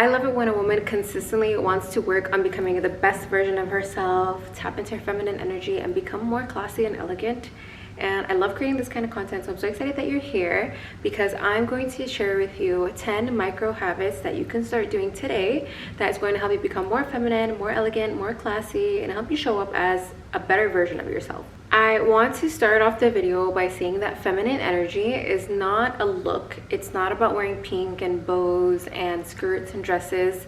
I love it when a woman consistently wants to work on becoming the best version of herself, tap into her feminine energy, and become more classy and elegant. And I love creating this kind of content, so I'm so excited that you're here because I'm going to share with you 10 micro habits that you can start doing today that is going to help you become more feminine, more elegant, more classy, and help you show up as a better version of yourself. I want to start off the video by saying that feminine energy is not a look. It's not about wearing pink and bows and skirts and dresses.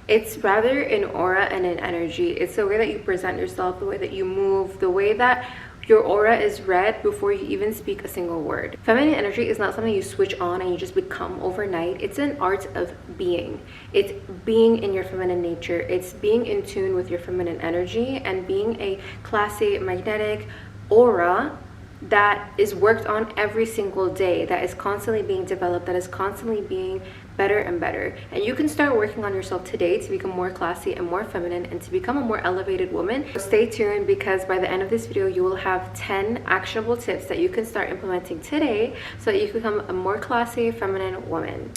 It's rather an aura and an energy. It's the way that you present yourself, the way that you move, the way that your aura is read before you even speak a single word. Feminine energy is not something you switch on and you just become overnight. It's an art of being. It's being in your feminine nature. It's being in tune with your feminine energy and being a classy, magnetic aura that is worked on every single day, that is constantly being developed, that is constantly being better and better. And you can start working on yourself today to become more classy and more feminine and to become a more elevated woman. So stay tuned, because by the end of this video you will have 10 actionable tips that you can start implementing today so that you can become a more classy, feminine woman.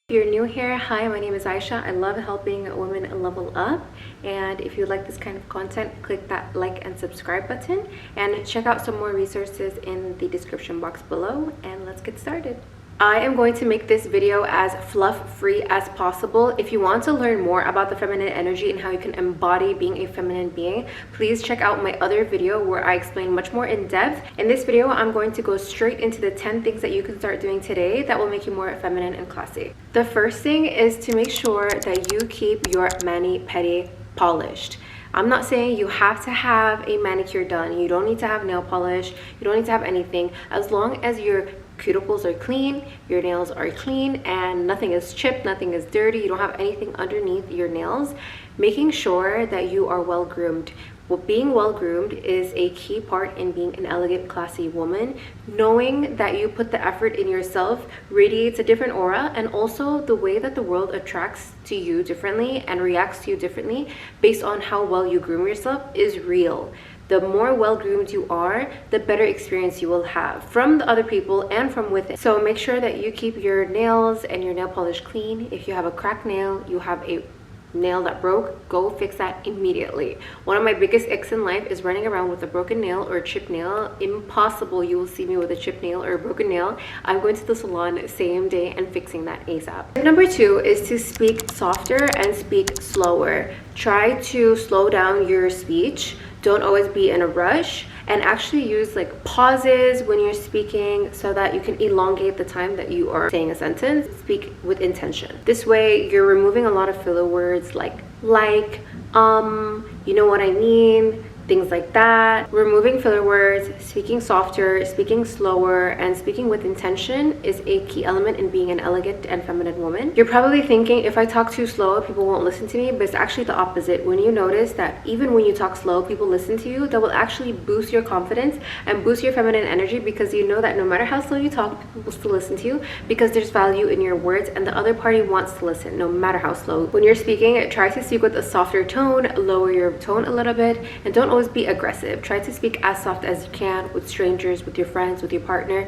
If you're new here, hi, my name is Aisha. I love helping women level up, and if you like this kind of content, click that like and subscribe button and check out some more resources in the description box below, and let's get started. I am going to make this video as fluff-free as possible. If you want to learn more about the feminine energy and how you can embody being a feminine being, please check out my other video where I explain much more in depth. In this video, I'm going to go straight into the 10 things that you can start doing today that will make you more feminine and classy. The first thing is to make sure that you keep your mani-pedi polished. I'm not saying you have to have a manicure done. You don't need to have nail polish. You don't need to have anything. As long as your cuticles are clean, your nails are clean, and nothing is chipped, nothing is dirty, you don't have anything underneath your nails, making sure that you are well groomed. Well, being well groomed is a key part in being an elegant, classy woman. Knowing that you put the effort in yourself radiates a different aura, and also the way that the world attracts to you differently and reacts to you differently based on how well you groom yourself is real. The more well-groomed you are, the better experience you will have from the other people and from within. So make sure that you keep your nails and your nail polish clean. If you have a cracked nail, you have a nail that broke, go fix that immediately. One of my biggest icks in life is running around with a broken nail or a chipped nail. Impossible you will see me with a chipped nail or a broken nail. I'm going to the salon same day and fixing that ASAP. Number 2 is to speak softer and speak slower. Try to slow down your speech. Don't always be in a rush, and actually use like pauses when you're speaking so that you can elongate the time that you are saying a sentence. Speak with intention. This way you're removing a lot of filler words like, you know what I mean, things like that. Removing filler words, speaking softer, speaking slower, and speaking with intention is a key element in being an elegant and feminine woman. You're probably thinking, if I talk too slow, people won't listen to me, but it's actually the opposite. When you notice that even when you talk slow, people listen to you, that will actually boost your confidence and boost your feminine energy, because you know that no matter how slow you talk, people will still listen to you because there's value in your words and the other party wants to listen no matter how slow. When you're speaking, try to speak with a softer tone, lower your tone a little bit, and don't always be aggressive. Try to speak as soft as you can with strangers, with your friends, with your partner.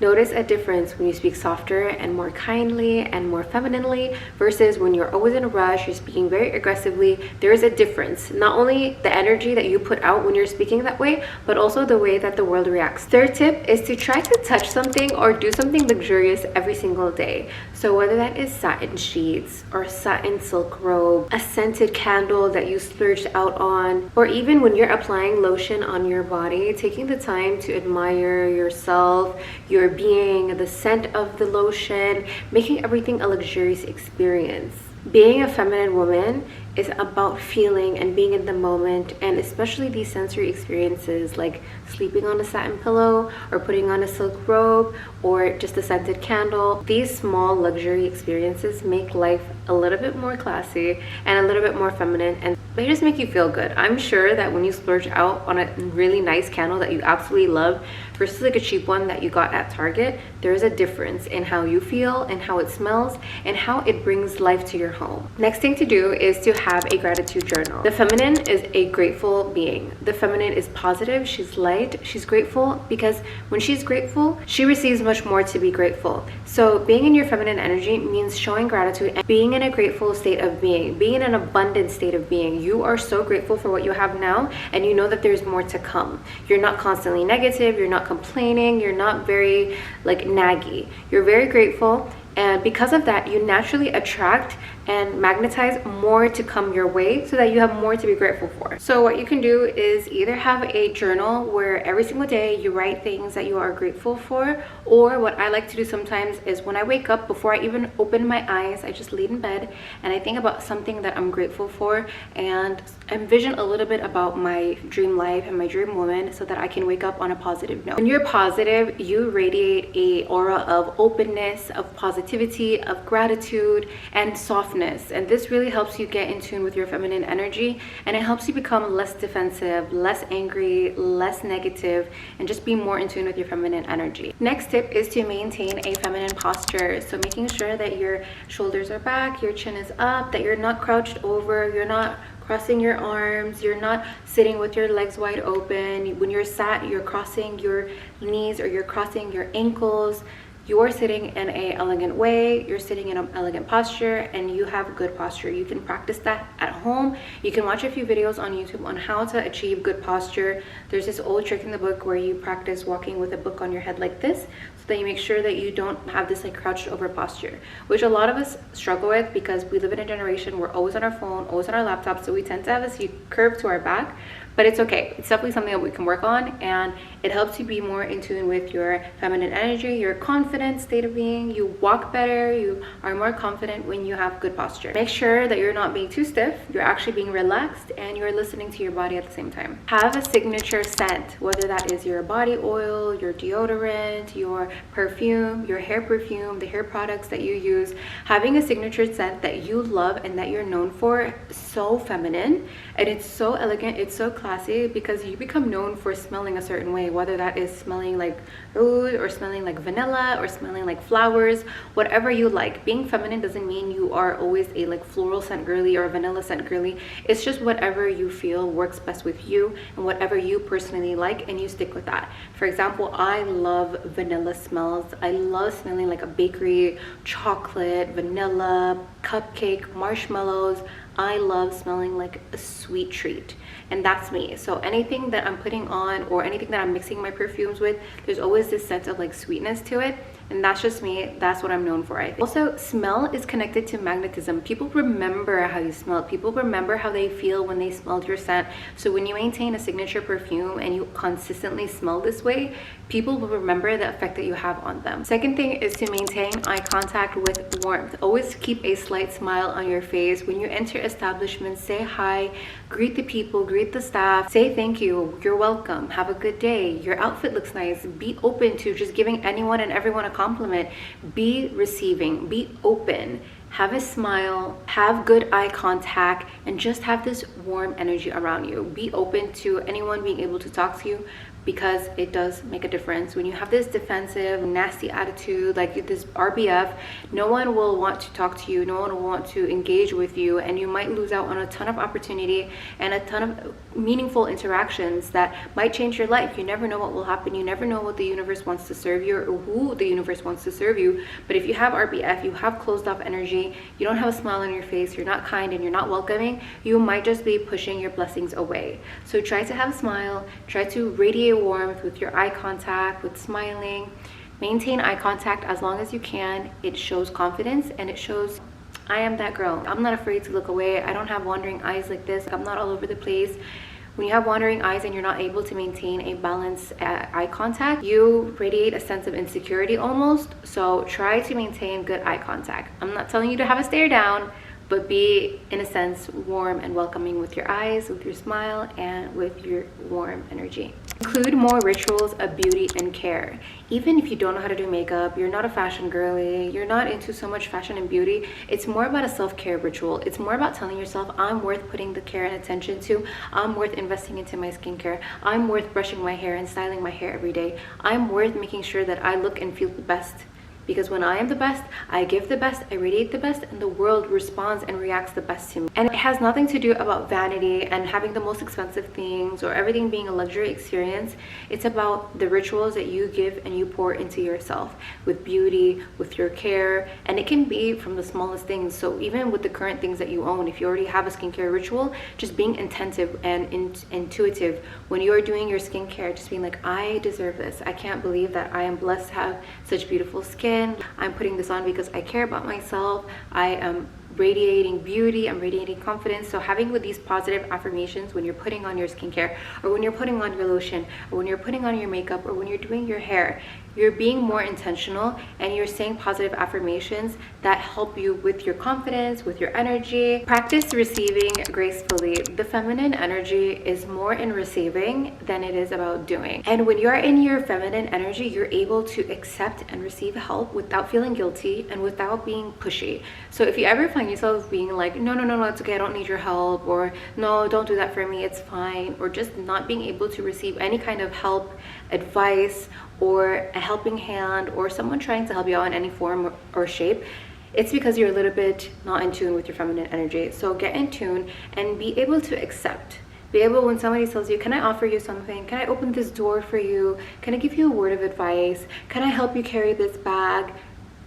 Notice a difference when you speak softer and more kindly and more femininely versus when you're always in a rush, you're speaking very aggressively. There is a difference. Not only the energy that you put out when you're speaking that way, but also the way that the world reacts. Third tip is to try to touch something or do something luxurious every single day. So whether that is satin sheets or satin silk robe, a scented candle that you splurged out on, or even when you're applying lotion on your body, taking the time to admire yourself, your being, the scent of the lotion, making everything a luxurious experience. Being a feminine woman is about feeling and being in the moment, and especially these sensory experiences like sleeping on a satin pillow or putting on a silk robe or just a scented candle. These small luxury experiences make life a little bit more classy and a little bit more feminine, and they just make you feel good. I'm sure that when you splurge out on a really nice candle that you absolutely love, versus like a cheap one that you got at Target, there is a difference in how you feel and how it smells and how it brings life to your home. Next thing to do is to have a gratitude journal. The feminine is a grateful being. The feminine is positive, she's light, she's grateful, because when she's grateful, she receives much more to be grateful. So being in your feminine energy means showing gratitude and being in a grateful state of being in an abundant state of being. You are so grateful for what you have now, and you know that there's more to come. You're not constantly negative, you're not complaining, you're not very like naggy. You're very grateful, and because of that, you naturally attract and magnetize more to come your way so that you have more to be grateful for. So what you can do is either have a journal where every single day you write things that you are grateful for, or what I like to do sometimes is when I wake up, before I even open my eyes, I just lay in bed and I think about something that I'm grateful for and envision a little bit about my dream life and my dream woman so that I can wake up on a positive note. When you're positive, you radiate a aura of openness, of positivity, of gratitude, and softness. And this really helps you get in tune with your feminine energy, and it helps you become less defensive, less angry, less negative, and just be more in tune with your feminine energy. Next tip is to maintain a feminine posture. So making sure that your shoulders are back, your chin is up, that you're not crouched over, you're not crossing your arms, you're not sitting with your legs wide open. When you're sat, you're crossing your knees or you're crossing your ankles. You're sitting in an elegant way, you're sitting in an elegant posture, and you have good posture. You can practice that at home. You can watch a few videos on YouTube on how to achieve good posture. There's this old trick in the book where you practice walking with a book on your head like this, so that you make sure that you don't have this like crouched over posture, which a lot of us struggle with because we live in a generation we're always on our phone, always on our laptop, so we tend to have this curve to our back. But it's okay. It's definitely something that we can work on, and it helps you be more in tune with your feminine energy, your confident state of being. You walk better, you are more confident when you have good posture. Make sure that you're not being too stiff, you're actually being relaxed, and you're listening to your body at the same time. Have a signature scent, whether that is your body oil, your deodorant, your perfume, your hair perfume, the hair products that you use. Having a signature scent that you love and that you're known for is so feminine, and it's so elegant, it's so classy, because you become known for smelling a certain way, whether that is smelling like oud or smelling like vanilla or smelling like flowers, whatever you like. Being feminine doesn't mean you are always a like floral scent girly or a vanilla scent girly. It's just whatever you feel works best with you and whatever you personally like, and you stick with that. For example, I love vanilla smells. I love smelling like a bakery, chocolate, vanilla, cupcake, marshmallows. I love smelling like a sweet treat, and that's me. So anything that I'm putting on or anything that I'm mixing my perfumes with, there's always this sense of like sweetness to it, and that's just me. That's what I'm known for, I think. Also, smell is connected to magnetism. People remember how you smell. People remember how they feel when they smelled your scent. So when you maintain a signature perfume and you consistently smell this way, people will remember the effect that you have on them. Second thing is to maintain eye contact with warmth. Always keep a slight smile on your face. When you enter establishments, say hi, greet the people, greet the staff, say thank you, you're welcome, have a good day, your outfit looks nice. Be open to just giving anyone and everyone a compliment. Be receiving, be open, have a smile, have good eye contact, and just have this warm energy around you. Be open to anyone being able to talk to you, because it does make a difference. When you have this defensive, nasty attitude, like this RBF, no one will want to talk to you, no one will want to engage with you, and you might lose out on a ton of opportunity and a ton of meaningful interactions that might change your life. You never know what will happen. You never know what the universe wants to serve you or who the universe wants to serve you. But if you have RBF, you have closed off energy, you don't have a smile on your face, you're not kind, and you're not welcoming, you might just be pushing your blessings away. So try to have a smile, try to radiate warmth with your eye contact, with smiling. Maintain eye contact as long as you can. It shows confidence, and it shows I am that girl. I'm not afraid to look away. I don't have wandering eyes like this. I'm not all over the place. When you have wandering eyes and you're not able to maintain a balanced eye contact, you radiate a sense of insecurity almost. So try to maintain good eye contact. I'm not telling you to have a stare down, but be, in a sense, warm and welcoming with your eyes, with your smile, and with your warm energy. Include more rituals of beauty and care. Even if you don't know how to do makeup, you're not a fashion girly, you're not into so much fashion and beauty, it's more about a self-care ritual. It's more about telling yourself, I'm worth putting the care and attention to, I'm worth investing into my skincare, I'm worth brushing my hair and styling my hair every day, I'm worth making sure that I look and feel the best. Because when I am the best, I give the best, I radiate the best, and the world responds and reacts the best to me. And it has nothing to do about vanity and having the most expensive things or everything being a luxury experience. It's about the rituals that you give and you pour into yourself with beauty, with your care, and it can be from the smallest things. So even with the current things that you own, if you already have a skincare ritual, just being attentive and intuitive when you're doing your skincare, just being like, I deserve this. I can't believe that I am blessed to have such beautiful skin. I'm putting this on because I care about myself. I am radiating beauty, I'm radiating confidence. So having with these positive affirmations when you're putting on your skincare, or when you're putting on your lotion, or when you're putting on your makeup, or when you're doing your hair, you're being more intentional and you're saying positive affirmations that help you with your confidence, with your energy. Practice receiving gracefully. The feminine energy is more in receiving than it is about doing. And when you're in your feminine energy, you're able to accept and receive help without feeling guilty and without being pushy. So if you ever find yourself being like, no, it's okay, I don't need your help, or no, don't do that for me, it's fine, or just not being able to receive any kind of help, advice, or a helping hand, or someone trying to help you out in any form or shape, it's because you're a little bit not in tune with your feminine energy. So get in tune and be able to accept. Be able, when somebody tells you, can I offer you something? Can I open this door for you? Can I give you a word of advice? Can I help you carry this bag?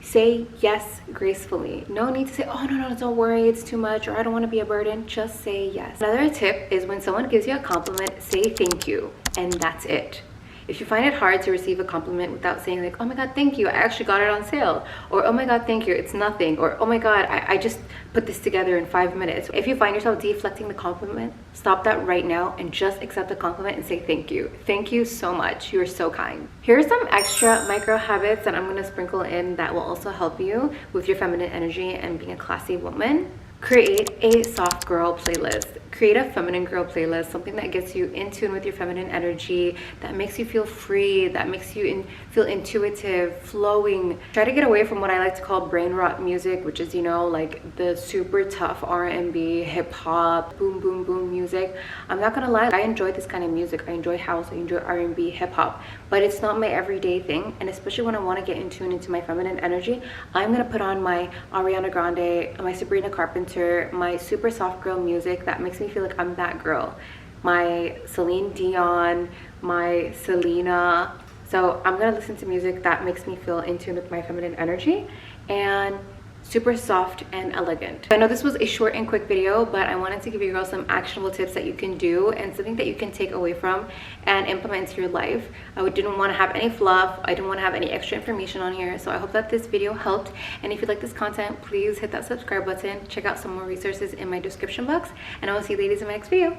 Say yes gracefully. No need to say, oh no, don't worry, it's too much, or I don't want to be a burden. Just say yes. Another tip is when someone gives you a compliment, say thank you, and that's it. If you find it hard to receive a compliment without saying like, oh my god, thank you, I actually got it on sale, or oh my god, thank you, it's nothing, or oh my god, I just put this together in 5 minutes. If you find yourself deflecting the compliment, stop that right now and just accept the compliment and say thank you. Thank you so much, you're so kind. Here are some extra micro habits that I'm going to sprinkle in that will also help you with your feminine energy and being a classy woman. Create a soft girl playlist. Create a feminine girl playlist, something that gets you in tune with your feminine energy, that makes you feel free, that makes you feel intuitive, flowing. Try to get away from what I like to call brain rot music, which is, you know, like the super tough R&B, hip hop, boom, boom, boom music. I'm not gonna lie, I enjoy this kind of music. I enjoy house, I enjoy R&B, hip hop, but it's not my everyday thing. And especially when I want to get in tune into my feminine energy, I'm gonna put on my Ariana Grande, my Sabrina Carpenter, my super soft girl music that makes me feel like I'm that girl. My Celine Dion, my Selena. So I'm gonna listen to music that makes me feel in tune with my feminine energy and super soft and elegant. I know this was a short and quick video, but I wanted to give you girls some actionable tips that you can do and something that you can take away from and implement into your life. I didn't want to have any fluff. I didn't want to have any extra information on here. So I hope that this video helped. And if you like this content, please hit that subscribe button. Check out some more resources in my description box. And I will see you ladies in my next video.